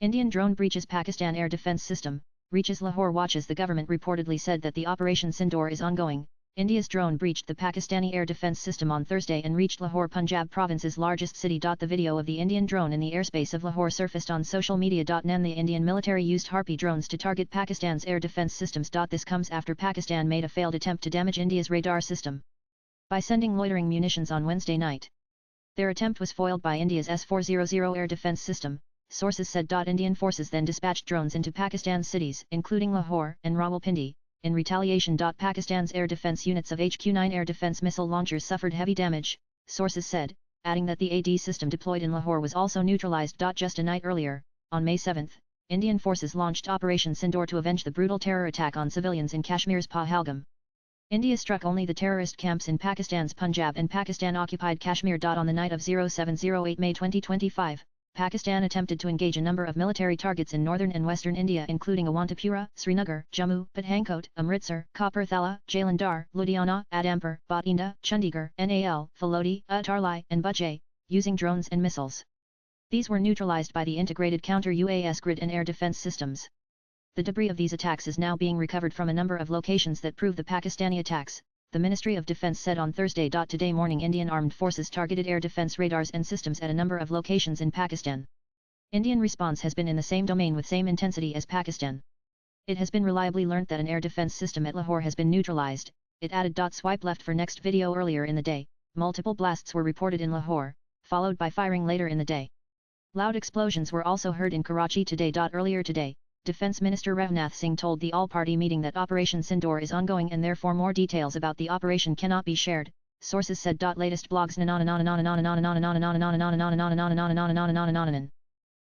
Indian drone breaches Pakistan air defence system, reaches Lahore watches. The government reportedly said that the Operation Sindoor is ongoing. India's drone breached the Pakistani air defence system on Thursday and reached Lahore, Punjab province's largest city. The video of the Indian drone in the airspace of Lahore surfaced on social media. The Indian military used Harpy drones to target Pakistan's air defence systems. This comes after Pakistan made a failed attempt to damage India's radar system by sending loitering munitions on Wednesday night. Their attempt was foiled by India's S-400 air defence system, sources said. Indian forces then dispatched drones into Pakistan's cities, including Lahore and Rawalpindi. In retaliation, Pakistan's air defence units of HQ-9 air defence missile launchers suffered heavy damage, sources said, adding that the AD system deployed in Lahore was also neutralised. Just a night earlier, on May 7, Indian forces launched Operation Sindoor to avenge the brutal terror attack on civilians in Kashmir's Pahalgam. India struck only the terrorist camps in Pakistan's Punjab and Pakistan-occupied Kashmir. On the night of 0708 May 2025, Pakistan attempted to engage a number of military targets in northern and western India, including Awantapura, Srinagar, Jammu, Pathankot, Amritsar, Kapurthala, Jalandhar, Ludhiana, Adampur, Bathinda, Chandigarh, Nal, Phalodi, Atarlai, and Bajaj, using drones and missiles. These were neutralized by the integrated counter-UAS grid and air defense systems. The debris of these attacks is now being recovered from a number of locations that prove the Pakistani attacks, the Ministry of Defense said on Thursday. Today morning, Indian armed forces targeted air defense radars and systems at a number of locations in Pakistan. Indian response has been in the same domain with same intensity as Pakistan. It has been reliably learnt that an air defense system at Lahore has been neutralized, it added. Swipe left for next video. Earlier in the day, multiple blasts were reported in Lahore, followed by firing later in the day. Loud explosions were also heard in Karachi today. Earlier today, Defence Minister Rajnath Singh told the all-party meeting that Operation Sindoor is ongoing and therefore more details about the operation cannot be shared, sources said. Latest blogs.